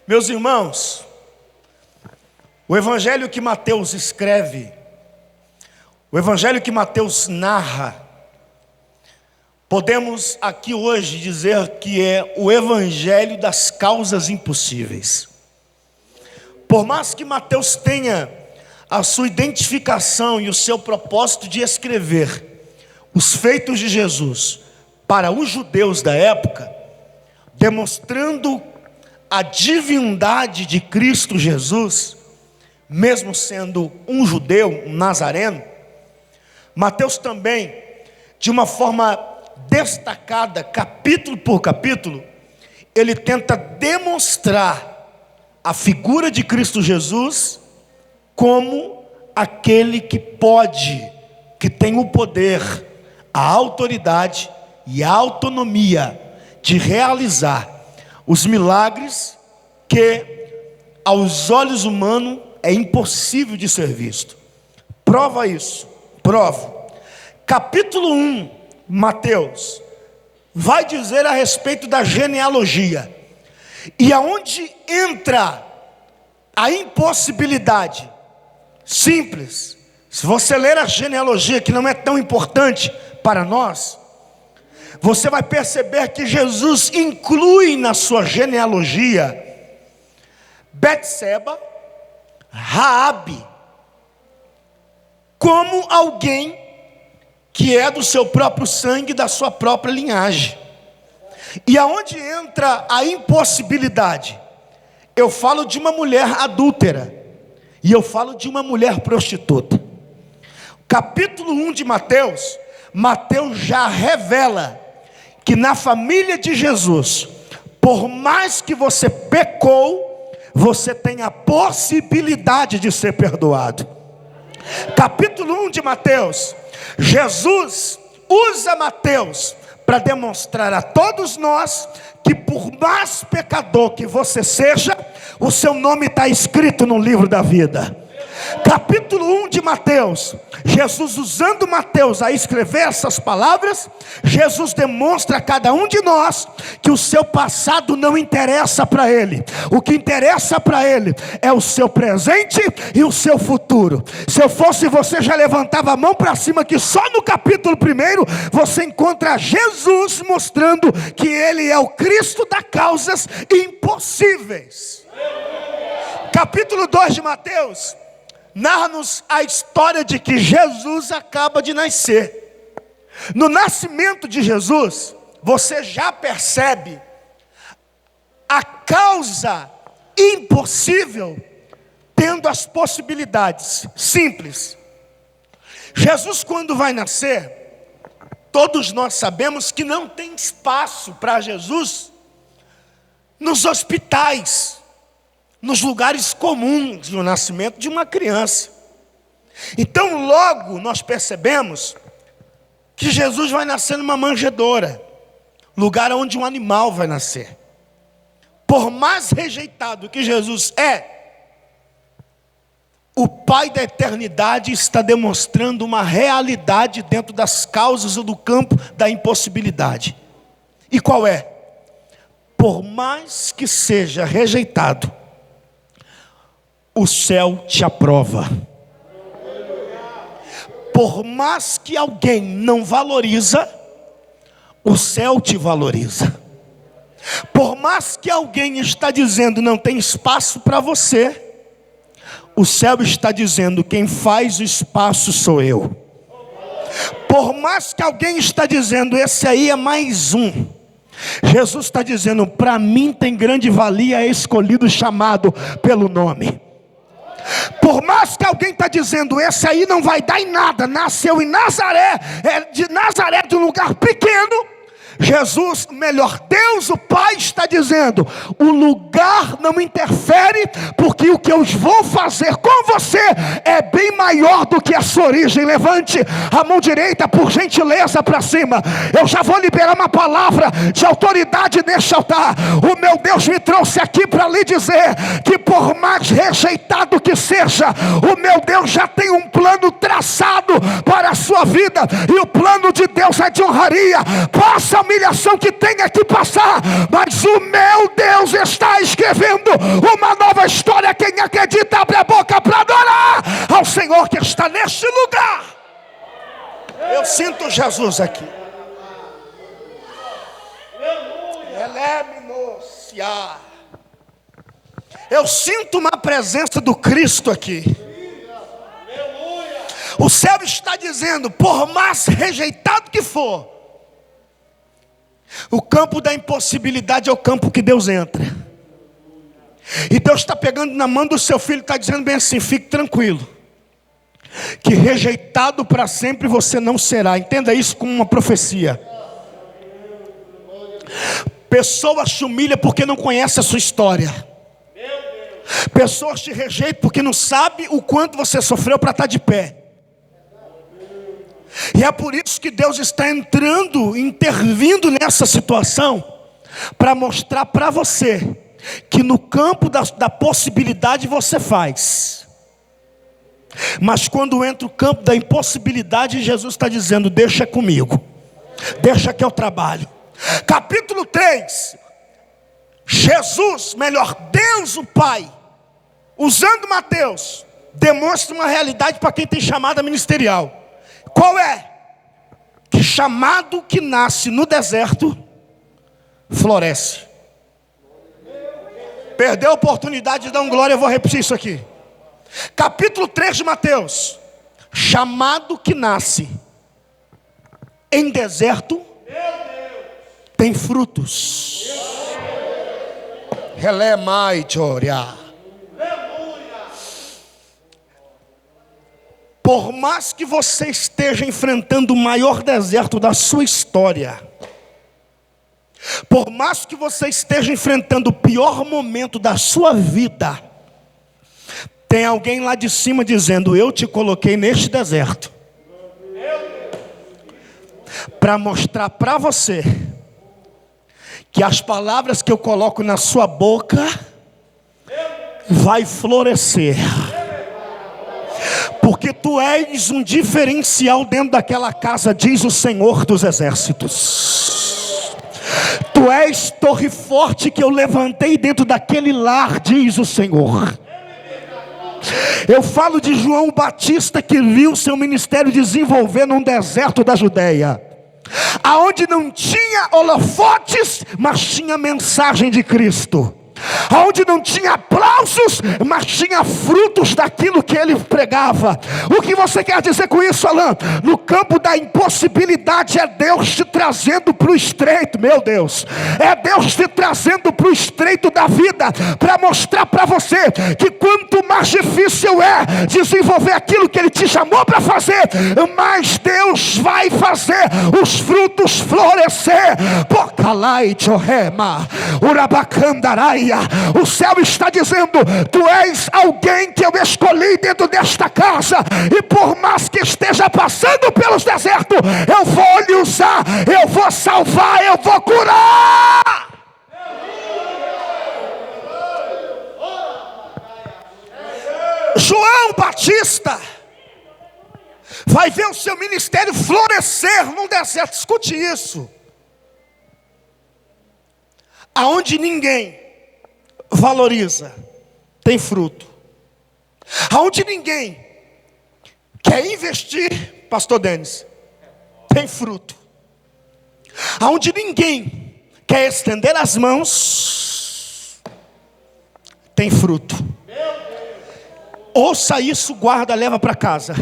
Meus irmãos, o evangelho que Mateus escreve, o evangelho que Mateus narra, podemos aqui hoje dizer que é o evangelho das causas impossíveis. Por mais que Mateus tenha a sua identificação e o seu propósito de escrever os feitos de Jesus para os judeus da época, demonstrando a divindade de Cristo Jesus, mesmo sendo um judeu, um nazareno, Mateus também, de uma forma destacada, capítulo por capítulo, ele tenta demonstrar a figura de Cristo Jesus como aquele que pode, que tem o poder, a autoridade e a autonomia de realizar os milagres que aos olhos humanos é impossível de ser visto. Prova isso, prova. Capítulo 1, Mateus, vai dizer a respeito da genealogia. E aonde entra a impossibilidade? Simples. Se você ler a genealogia, que não é tão importante para nós, você vai perceber que Jesus inclui na sua genealogia Betseba, Raabe, como alguém que é do seu próprio sangue, da sua própria linhagem. E aonde entra a impossibilidade? Eu falo de uma mulher adúltera, e eu falo de uma mulher prostituta. Capítulo 1 de Mateus, Mateus já revela que na família de Jesus, por mais que você pecou, você tem a possibilidade de ser perdoado. Capítulo 1 de Mateus, Jesus usa Mateus para demonstrar a todos nós que por mais pecador que você seja, o seu nome está escrito no livro da vida. Capítulo 1 de Mateus, Jesus usando Mateus a escrever essas palavras, Jesus demonstra a cada um de nós que o seu passado não interessa para ele. O que interessa para ele é o seu presente e o seu futuro. Se eu fosse você, já levantava a mão para cima, que só no capítulo 1 você encontra Jesus mostrando que ele é o Cristo das causas impossíveis. Capítulo 2 de Mateus narra-nos a história de que Jesus acaba de nascer. No nascimento de Jesus, você já percebe a causa impossível tendo as possibilidades. Simples. Jesus, quando vai nascer, todos nós sabemos que não tem espaço para Jesus nos hospitais, nos lugares comuns do nascimento de uma criança. Então logo nós percebemos que Jesus vai nascer numa manjedoura, lugar onde um animal vai nascer. Por mais rejeitado que Jesus é, o Pai da eternidade está demonstrando uma realidade dentro das causas ou do campo da impossibilidade. E qual é? Por mais que seja rejeitado, o céu te aprova. Por mais que alguém não valoriza, o céu te valoriza. Por mais que alguém está dizendo não tem espaço para você, o céu está dizendo quem faz o espaço sou eu. Por mais que alguém está dizendo esse aí é mais um, Jesus está dizendo para mim tem grande valia, é escolhido, chamado pelo nome. Por mais que alguém está dizendo esse aí não vai dar em nada, nasceu em Nazaré, de um lugar pequeno, Jesus, melhor, Deus o Pai está dizendo, o lugar não interfere, porque o que eu vou fazer com você é bem maior do que a sua origem. Levante a mão direita por gentileza para cima. Eu já vou liberar uma palavra de autoridade neste altar. O meu Deus me trouxe aqui para lhe dizer que por mais rejeitado que seja, o meu Deus já tem um plano traçado para a sua vida, e o plano de Deus é de honraria. Possa humilhação que tenha que passar, mas o meu Deus está escrevendo uma nova história. Quem acredita, abre a boca para adorar ao Senhor que está neste lugar. Eu sinto Jesus aqui. Eu sinto uma presença do Cristo aqui. O céu está dizendo, por mais rejeitado que for, o campo da impossibilidade é o campo que Deus entra. E Deus está pegando na mão do seu filho e está dizendo bem assim: fique tranquilo, que rejeitado para sempre você não será. Entenda isso como uma profecia. Pessoas te humilham porque não conhecem a sua história. Pessoas te rejeitam porque não sabem o quanto você sofreu para estar de pé. E é por isso que Deus está entrando, intervindo nessa situação, para mostrar para você que no campo da possibilidade você faz, mas quando entra o campo da impossibilidade, Jesus está dizendo: deixa comigo, deixa que eu trabalho. Capítulo 3, Jesus, melhor, Deus o Pai, usando Mateus, demonstra uma realidade para quem tem chamada ministerial. Qual é? Que chamado que nasce no deserto, floresce. Perdeu a oportunidade de dar um glória, eu vou repetir isso aqui. Capítulo 3 de Mateus: chamado que nasce em deserto, tem frutos. Relemai choria. Por mais que você esteja enfrentando o maior deserto da sua história, por mais que você esteja enfrentando o pior momento da sua vida, tem alguém lá de cima dizendo: eu te coloquei neste deserto para mostrar para você que as palavras que eu coloco na sua boca vai florescer. Porque tu és um diferencial dentro daquela casa, diz o Senhor dos Exércitos. Tu és torre forte que eu levantei dentro daquele lar, diz o Senhor. Eu falo de João Batista, que viu seu ministério desenvolver num deserto da Judéia, aonde não tinha holofotes, mas tinha mensagem de Cristo. Onde não tinha aplausos, mas tinha frutos daquilo que ele pregava. O que você quer dizer com isso, Alain? No campo da impossibilidade, é Deus te trazendo para o estreito, meu Deus. É Deus te trazendo para o estreito da vida, para mostrar para você que quanto mais difícil é desenvolver aquilo que Ele te chamou para fazer, mais Deus vai fazer os frutos florescer. Pocalai chorema, urabacandaraia. O céu está dizendo: tu és alguém que eu escolhi dentro desta casa, e por mais que esteja passando pelos desertos, eu vou lhe usar, eu vou salvar, eu vou curar. João Batista vai ver o seu ministério florescer num deserto. Escute isso: aonde ninguém valoriza, tem fruto. Aonde ninguém quer investir, pastor Denis, tem fruto. Aonde ninguém quer estender as mãos, tem fruto. Ouça isso, guarda, leva para casa.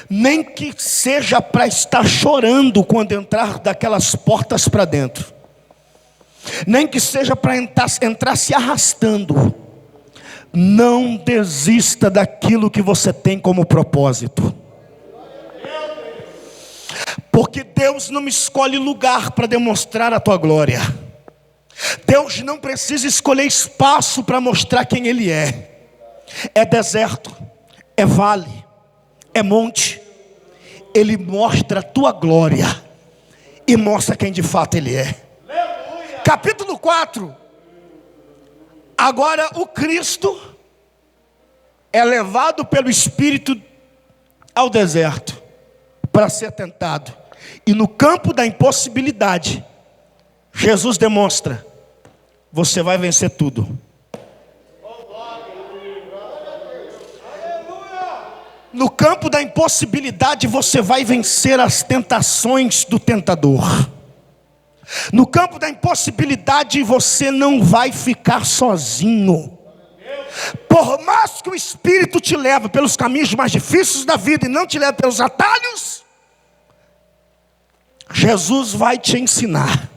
Nem que seja para estar chorando quando entrar daquelas portas para dentro, nem que seja para entrar se arrastando, não desista daquilo que você tem como propósito. Porque Deus não escolhe lugar para demonstrar a tua glória. Deus não precisa escolher espaço para mostrar quem Ele é. É deserto, é vale, é monte. Ele mostra a tua glória e mostra quem de fato Ele é. Capítulo 4. Agora o Cristo é levado pelo Espírito ao deserto para ser tentado. E no campo da impossibilidade, Jesus demonstra: você vai vencer tudo. No campo da impossibilidade, você vai vencer as tentações do tentador. No campo da impossibilidade, você não vai ficar sozinho. Por mais que o Espírito te leve pelos caminhos mais difíceis da vida e não te leve pelos atalhos, Jesus vai te ensinar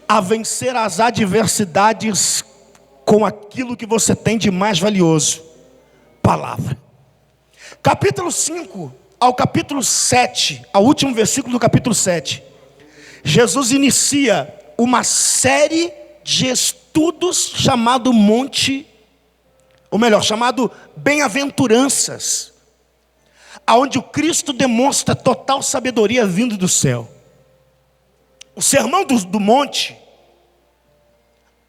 a vencer as adversidades com aquilo que você tem de mais valioso: palavra. Capítulo 5 ao capítulo 7, ao último versículo do capítulo 7, Jesus inicia uma série de estudos chamado chamado Bem-aventuranças, aonde o Cristo demonstra total sabedoria vindo do céu. O sermão do monte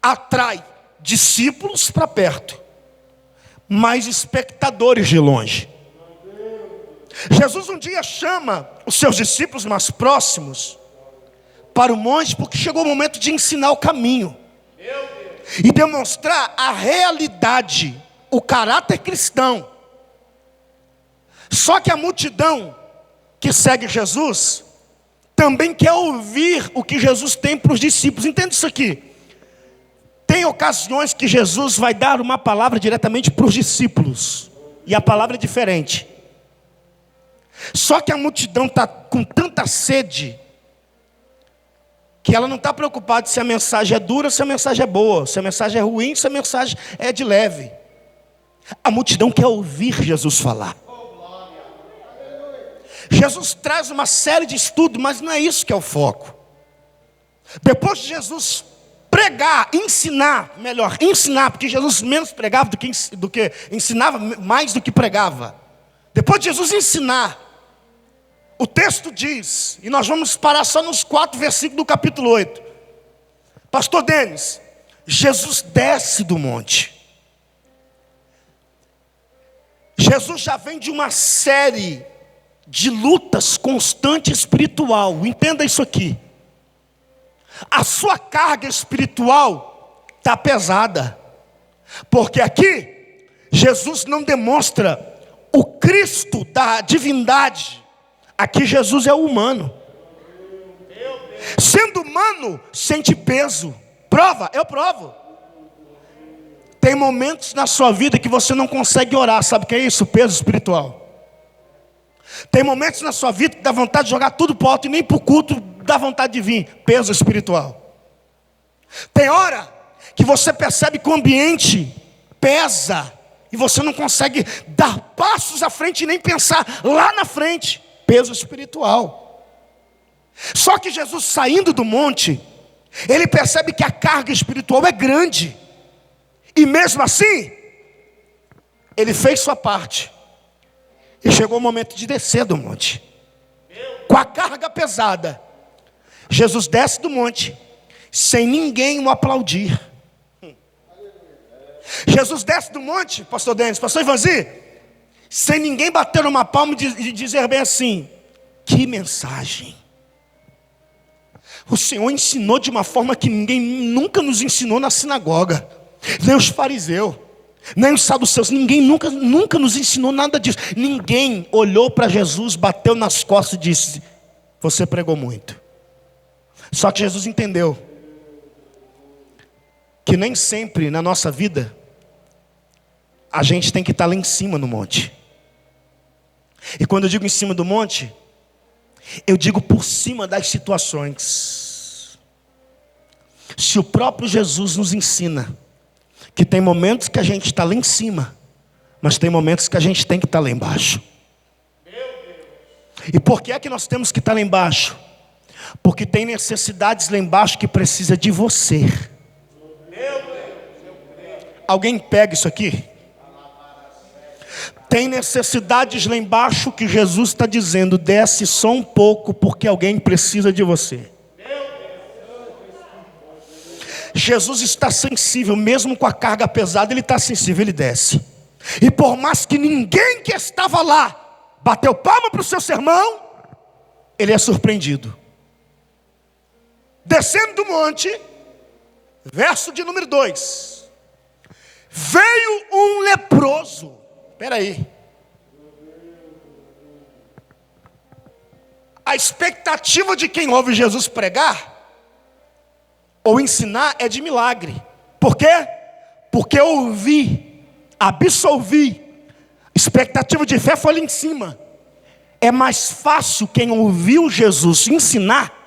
atrai discípulos para perto, mas espectadores de longe. Jesus um dia chama os seus discípulos mais próximos para o monte, porque chegou o momento de ensinar o caminho e demonstrar a realidade, o caráter cristão. Só que a multidão que segue Jesus também quer ouvir o que Jesus tem para os discípulos. Entenda isso aqui. Tem ocasiões que Jesus vai dar uma palavra diretamente para os discípulos, e a palavra é diferente. Só que a multidão está com tanta sede que ela não está preocupada se a mensagem é dura, se a mensagem é boa, se a mensagem é ruim, se a mensagem é de leve. A multidão quer ouvir Jesus falar. Jesus traz uma série de estudos, mas não é isso que é o foco. Depois de Jesus pregar, ensinar, porque Jesus menos pregava do que ensinava, mais do que pregava. Depois de Jesus ensinar, o texto diz, e nós vamos parar só nos 4 versículos do capítulo 8. Pastor Denis, Jesus desce do monte. Jesus já vem de uma série de lutas constantes espiritual. Entenda isso aqui. A sua carga espiritual está pesada. Porque aqui, Jesus não demonstra o Cristo da divindade. Aqui Jesus é o humano. Sendo humano, sente peso. Prova, eu provo. Tem momentos na sua vida que você não consegue orar. Sabe o que é isso? Peso espiritual. Tem momentos na sua vida que dá vontade de jogar tudo para o alto e nem para o culto dá vontade de vir. Peso espiritual. Tem hora que você percebe que o ambiente pesa e você não consegue dar passos à frente e nem pensar lá na frente. Peso espiritual. Só que Jesus, saindo do monte, ele percebe que a carga espiritual é grande. E mesmo assim, ele fez sua parte. E chegou o momento de descer do monte. Com a carga pesada, Jesus desce do monte, sem ninguém o aplaudir. Jesus desce do monte, pastor Denis, pastor Ivanzi, sem ninguém bater uma palma e dizer bem assim: que mensagem. O Senhor ensinou de uma forma que ninguém nunca nos ensinou na sinagoga. Nem os fariseus, nem os saduceus, ninguém nunca nos ensinou nada disso. Ninguém olhou para Jesus, bateu nas costas e disse: você pregou muito. Só que Jesus entendeu que nem sempre na nossa vida a gente tem que estar lá em cima no monte. E quando eu digo em cima do monte, eu digo por cima das situações. Se o próprio Jesus nos ensina que tem momentos que a gente está lá em cima, mas tem momentos que a gente tem que estar lá embaixo. E por que é que nós temos que estar lá embaixo? Porque tem necessidades lá embaixo que precisa de você. Alguém pega isso aqui? Tem necessidades lá embaixo que Jesus está dizendo: desce só um pouco, porque alguém precisa de você. Jesus está sensível, mesmo com a carga pesada, ele está sensível, ele desce. E por mais que ninguém que estava lá bateu palma para o seu sermão, ele é surpreendido. Descendo do monte, verso de número 2. Veio um leproso. Espera aí. A expectativa de quem ouve Jesus pregar ou ensinar é de milagre. Por quê? Porque ouvi, absolvi. Expectativa de fé foi ali em cima. É mais fácil quem ouviu Jesus ensinar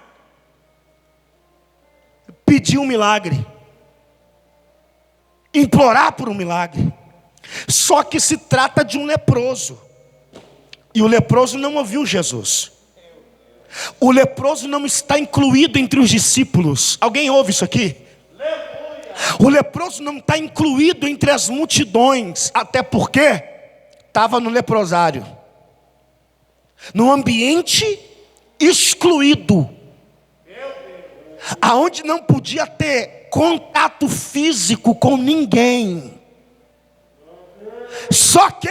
pedir um milagre, implorar por um milagre. Só que se trata de um leproso, e o leproso não ouviu Jesus. O leproso não está incluído entre os discípulos. Alguém ouve isso aqui? O leproso não está incluído entre as multidões, até porque estava no leprosário, num ambiente excluído, aonde não podia ter contato físico com ninguém. Só que,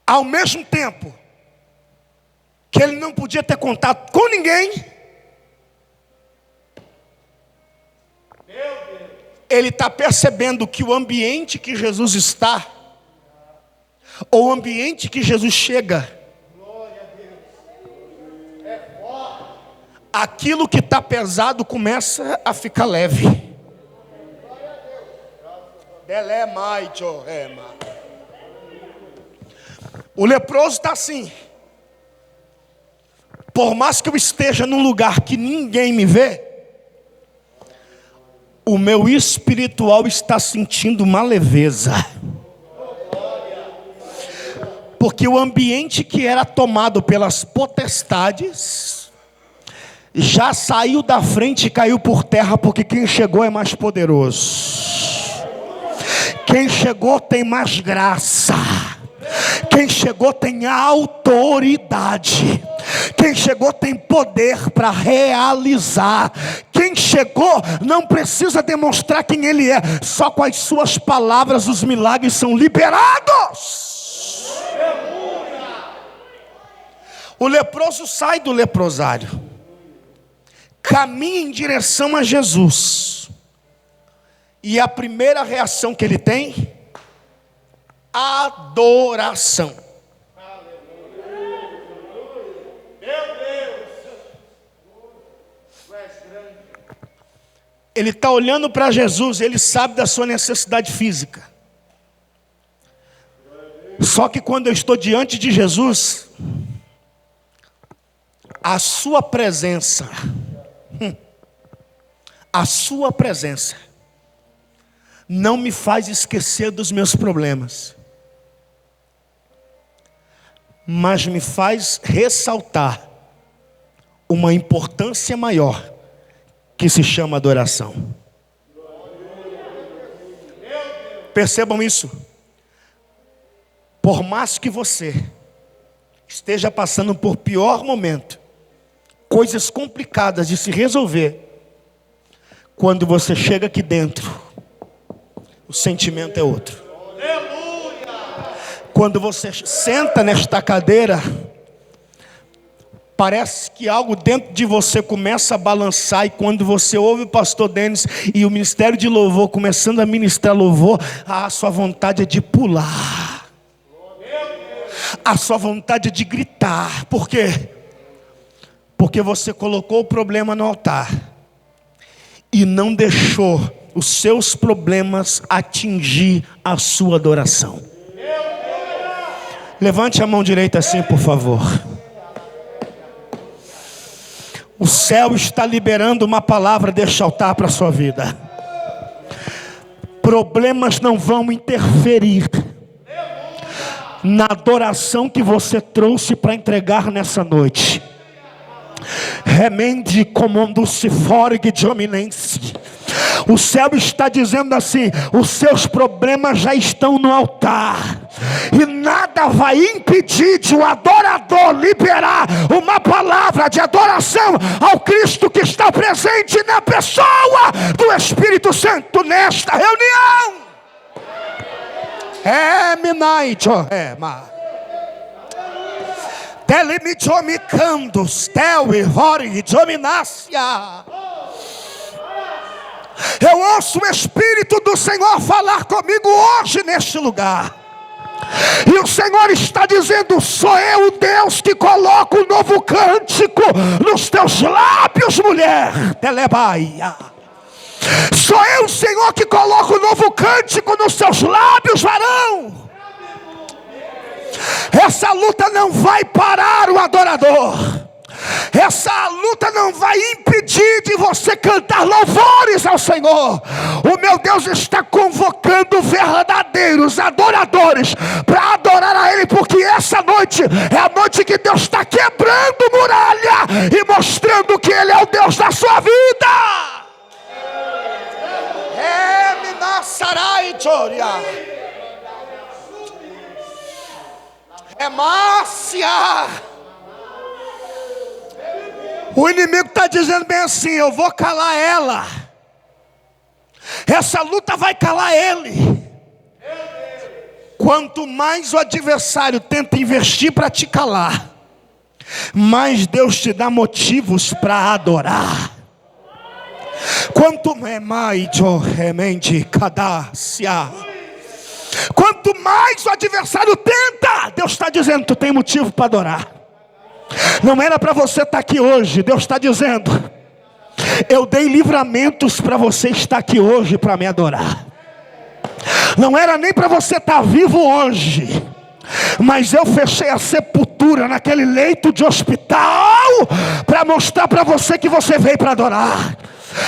ao mesmo tempo que ele não podia ter contato com ninguém, ele está percebendo que o ambiente que Jesus está, ou o ambiente que Jesus chega, aquilo que está pesado começa a ficar leve. O leproso está assim: por mais que eu esteja num lugar que ninguém me vê, o meu espiritual está sentindo uma leveza. Porque o ambiente que era tomado pelas potestades já saiu da frente e caiu por terra, porque quem chegou é mais poderoso. Quem chegou tem mais graça. Quem chegou tem autoridade. Quem chegou tem poder para realizar. Quem chegou não precisa demonstrar quem ele é. Só com as suas palavras os milagres são liberados. O leproso sai do leprosário, caminha em direção a Jesus. E a primeira reação que ele tem: adoração. Ele está olhando para Jesus, ele sabe da sua necessidade física. Só que quando eu estou diante de Jesus, a sua presença não me faz esquecer dos meus problemas, mas me faz ressaltar uma importância maior, que se chama adoração. Percebam isso. Por mais que você esteja passando por pior momento, coisas complicadas de se resolver, quando você chega aqui dentro, o sentimento é outro. Quando você senta nesta cadeira, parece que algo dentro de você começa a balançar. E quando você ouve o pastor Denis e o ministério de louvor começando a ministrar louvor, a sua vontade é de pular, a sua vontade é de gritar. Por quê? Porque você colocou o problema no altar e não deixou os seus problemas atingir a sua adoração. Levante a mão direita assim, por favor. O céu está liberando uma palavra deste altar para a sua vida. Problemas não vão interferir na adoração que você trouxe para entregar nessa noite. Remende comando-se forgue de hominense. O céu está dizendo assim: os seus problemas já estão no altar, e nada vai impedir de um adorador liberar uma palavra de adoração ao Cristo que está presente na pessoa do Espírito Santo nesta reunião. Telemijomicandos, tel e hori, dominácia. Eu ouço o Espírito do Senhor falar comigo hoje neste lugar. E o Senhor está dizendo: sou eu o Deus que coloca um novo cântico nos teus lábios, mulher. Telebaia. Sou eu o Senhor que coloca um novo cântico nos seus lábios, varão. Essa luta não vai parar o adorador. Essa luta não vai impedir de você cantar louvores ao Senhor. O meu Deus está convocando verdadeiros adoradores para adorar a Ele, porque essa noite é a noite que Deus está quebrando muralha e mostrando que Ele é o Deus da sua vida. É Márcia. O inimigo está dizendo bem assim: eu vou calar ela. Essa luta vai calar ele. Quanto mais o adversário tenta investir para te calar, mais Deus te dá motivos para adorar. Quanto mais o adversário tenta, Deus está dizendo: tu tem motivo para adorar. Não era para você estar aqui hoje. Deus está dizendo: eu dei livramentos para você estar aqui hoje para me adorar. Não era nem para você estar vivo hoje, mas eu fechei a sepultura naquele leito de hospital para mostrar para você que você veio para adorar.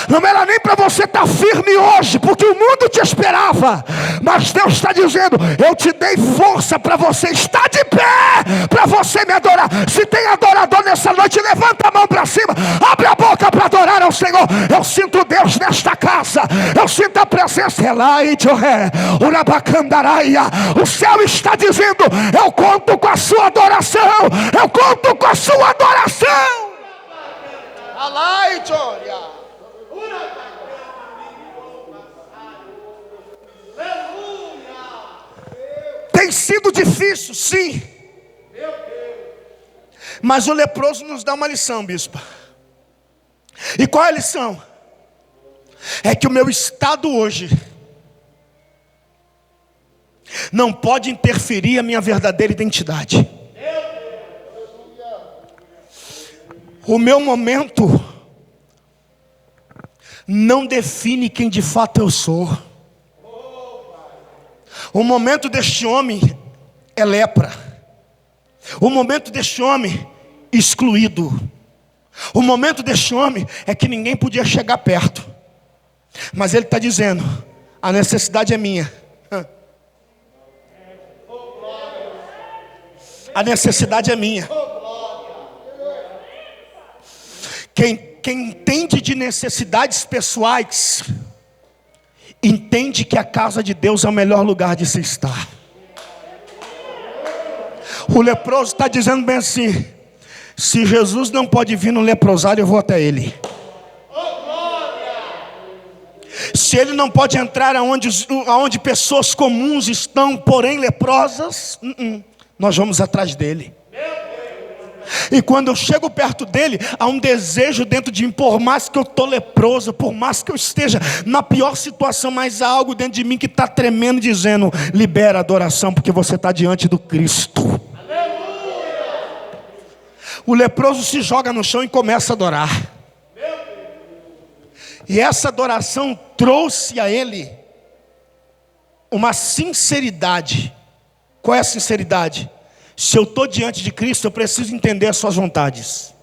Não era nem para você estar firme hoje, porque o mundo te esperava. Mas Deus está dizendo: eu te dei força para você estar de pé, para você me adorar. Se tem adorador nessa noite, levanta a mão para cima, abre a boca para adorar ao Senhor. Eu sinto Deus nesta casa, eu sinto a presença. O céu está dizendo: eu conto com a sua adoração, eu conto com a sua adoração. Tem sido difícil, sim. Mas o leproso nos dá uma lição, bispa. E qual é a lição? É que o meu estado hoje não pode interferir a minha verdadeira identidade. O meu momento não define quem de fato eu sou. O momento deste homem é lepra. O momento deste homem excluído. O momento deste homem é que ninguém podia chegar perto. Mas ele está dizendo: a necessidade é minha. A necessidade é minha. Quem entende de necessidades pessoais, entende que a casa de Deus é o melhor lugar de se estar. O leproso está dizendo bem assim: se Jesus não pode vir no leprosário, eu vou até ele. Se ele não pode entrar aonde pessoas comuns estão, porém leprosas, nós vamos atrás dele. E quando eu chego perto dele, há um desejo dentro de mim. Por mais que eu estou leproso, por mais que eu esteja na pior situação, mas há algo dentro de mim que está tremendo, dizendo: libera a adoração, porque você está diante do Cristo. O leproso se joga no chão e começa a adorar. E essa adoração trouxe a ele uma sinceridade. Qual é a sinceridade? Se eu estou diante de Cristo, eu preciso entender as suas vontades.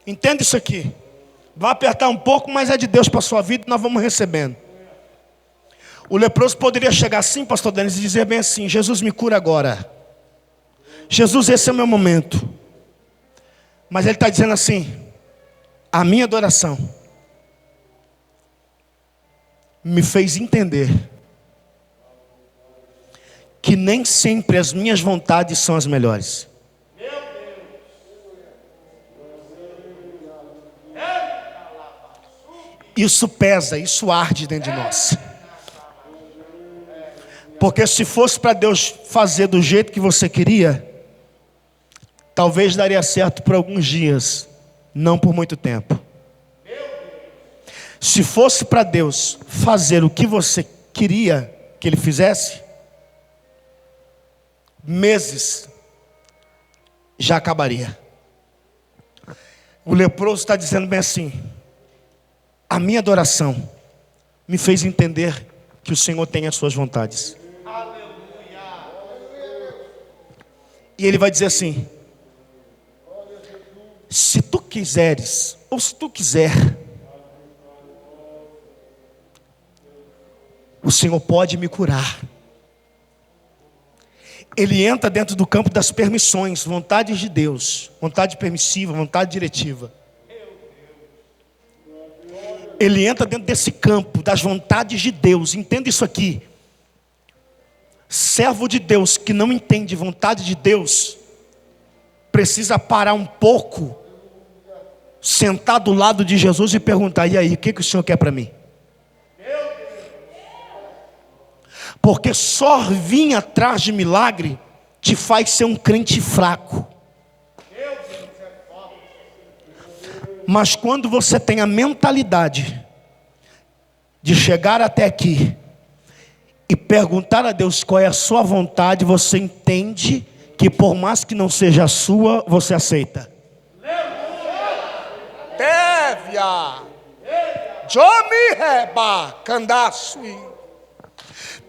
Entenda isso aqui. Vai apertar um pouco, mas é de Deus para a sua vida e nós vamos recebendo. O leproso poderia chegar assim, pastor Denis, e dizer bem assim: Jesus, me cura agora. Jesus, esse é o meu momento. Mas ele está dizendo assim: a minha adoração me fez entender que nem sempre as minhas vontades são as melhores. Isso pesa, isso arde dentro de nós. Porque se fosse para Deus fazer do jeito que você queria, talvez daria certo por alguns dias, não por muito tempo. Se fosse para Deus fazer o que você queria que Ele fizesse, meses já acabaria. O leproso está dizendo bem assim: a minha adoração me fez entender que o Senhor tem as suas vontades. E ele vai dizer assim: se tu quiseres, ou se tu quiser, o Senhor pode me curar. Ele entra dentro do campo das permissões, vontades de Deus, vontade permissiva, vontade diretiva. Ele entra dentro desse campo das vontades de Deus. Entenda isso aqui. Servo de Deus que não entende vontade de Deus, precisa parar um pouco, sentar do lado de Jesus e perguntar: e aí, o que o Senhor quer para mim? Porque só vir atrás de milagre te faz ser um crente fraco. Mas quando você tem a mentalidade de chegar até aqui e perguntar a Deus qual é a sua vontade, você entende que por mais que não seja a sua, você aceita. Tévia, Jomi Reba, Candaçui.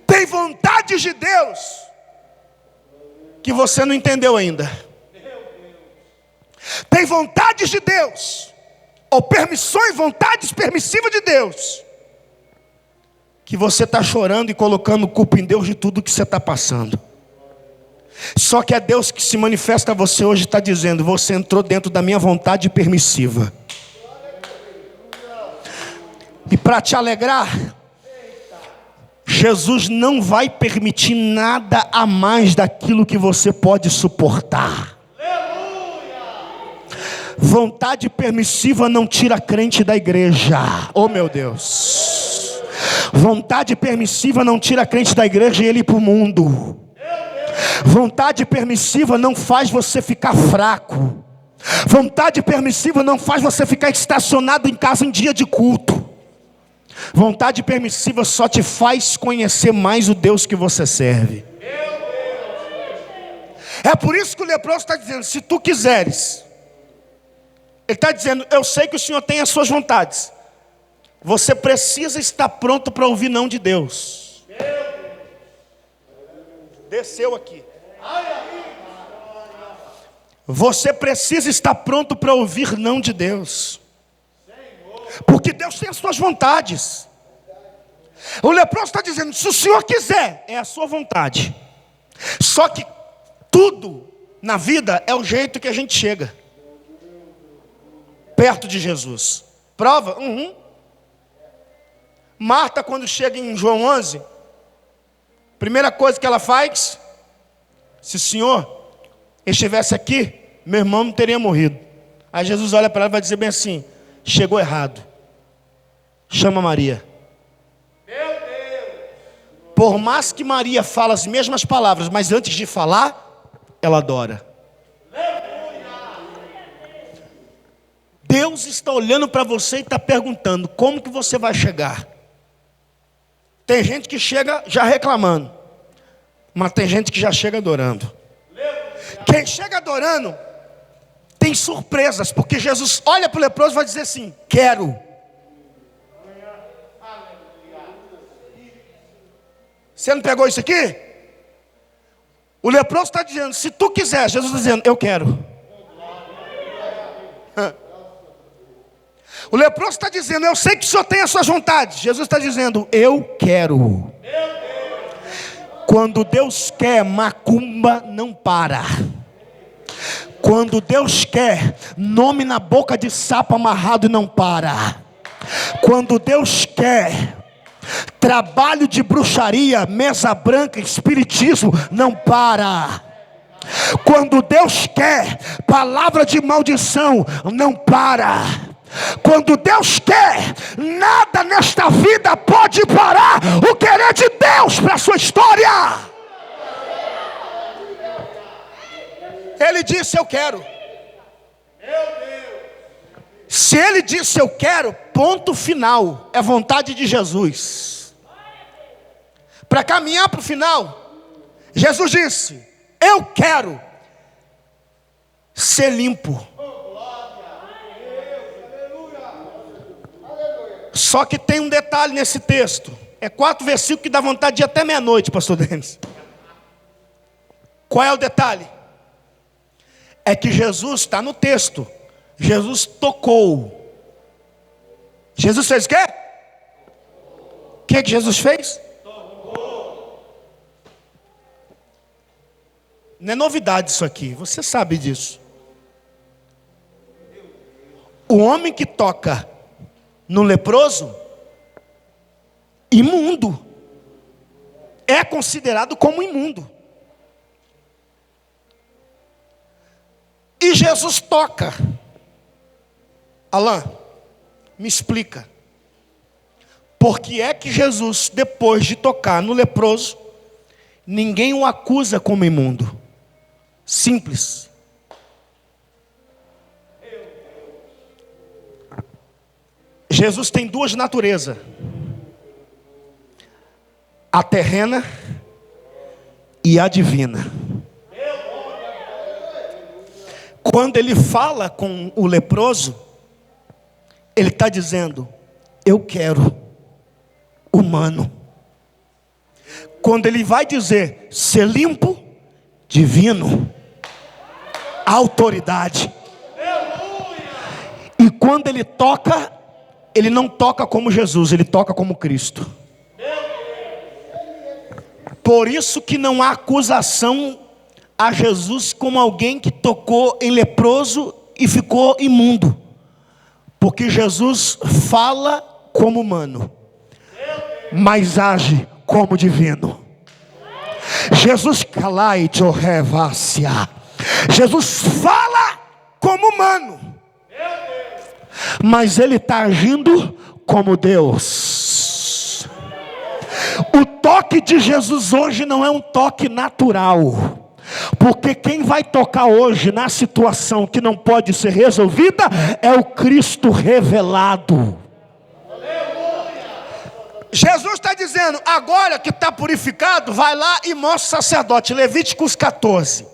Tem vontades de Deus que você não entendeu ainda. Tem vontades de Deus, ou permissões, vontades permissivas de Deus, que você está chorando e colocando culpa em Deus de tudo que você está passando. Só que é Deus que se manifesta a você hoje, está dizendo: você entrou dentro da minha vontade permissiva. E para te alegrar, Jesus não vai permitir nada a mais daquilo que você pode suportar. Vontade permissiva não tira crente da igreja. Oh meu Deus. Vontade permissiva não tira crente da igreja e ele ir para o mundo. Vontade permissiva não faz você ficar fraco. Vontade permissiva não faz você ficar estacionado em casa em dia de culto. Vontade permissiva só te faz conhecer mais o Deus que você serve. É por isso que o leproso está dizendo: se tu quiseres. Ele está dizendo: eu sei que o Senhor tem as suas vontades. Você precisa estar pronto para ouvir não de Deus. Desceu aqui. Você precisa estar pronto para ouvir não de Deus. Porque Deus tem as suas vontades. O leproso está dizendo: se o Senhor quiser, é a sua vontade. Só que tudo na vida é o jeito que a gente chega perto de Jesus. Prova? Marta, quando chega em João 11, primeira coisa que ela faz: se o Senhor estivesse aqui, meu irmão não teria morrido. Aí Jesus olha para ela e vai dizer bem assim: chegou errado. Chama Maria. Meu Deus. Por mais que Maria fala as mesmas palavras, mas antes de falar, ela adora. Deus está olhando para você e está perguntando: como que você vai chegar? Tem gente que chega já reclamando, mas tem gente que já chega adorando. Quem chega adorando tem surpresas, porque Jesus olha para o leproso e vai dizer assim: quero. Você não pegou isso aqui? O leproso está dizendo: se tu quiser. Jesus está dizendo: eu quero. O leproso está dizendo: eu sei que o Senhor tem as suas vontades. Jesus está dizendo: eu quero. Quando Deus quer, macumba não para. Quando Deus quer, nome na boca de sapo amarrado não para. Quando Deus quer, trabalho de bruxaria, mesa branca, espiritismo não para. Quando Deus quer, palavra de maldição não para. Quando Deus quer, nada nesta vida pode parar o querer de Deus para a sua história. Ele disse: eu quero. Se ele disse: eu quero, ponto final. É vontade de Jesus. Para caminhar para o final, Jesus disse: eu quero ser limpo. Só que tem um detalhe nesse texto. É 4 versículos que dá vontade de ir até meia-noite, pastor Denis. Qual é o detalhe? É que Jesus está no texto. Jesus tocou. Jesus fez o quê? O que Jesus fez? Não é novidade isso aqui, você sabe disso. O homem que toca no leproso, imundo, é considerado como imundo. E Jesus toca. Alain, me explica. Por que é que Jesus, depois de tocar no leproso, ninguém o acusa como imundo? Simples. Jesus tem 2 naturezas: a terrena e a divina. Quando ele fala com o leproso, ele está dizendo: eu quero humano. Quando ele vai dizer ser limpo, divino, autoridade. E quando ele toca, ele não toca como Jesus, ele toca como Cristo. Por isso que não há acusação a Jesus como alguém que tocou em leproso e ficou imundo. Porque Jesus fala como humano, mas age como divino. Jesus Jesus fala como humano, mas ele está agindo como Deus. O toque de Jesus hoje não é um toque natural. Porque quem vai tocar hoje na situação que não pode ser resolvida é o Cristo revelado. Jesus está dizendo: agora que está purificado, vai lá e mostra o sacerdote. Levíticos 14.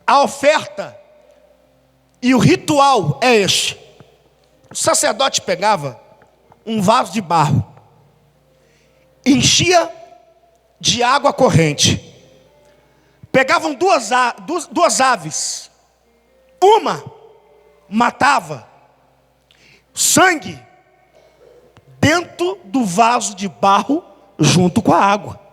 A oferta e o ritual é este: o sacerdote pegava um vaso de barro, enchia de água corrente, pegavam duas aves, uma matava, sangue dentro do vaso de barro junto com a água.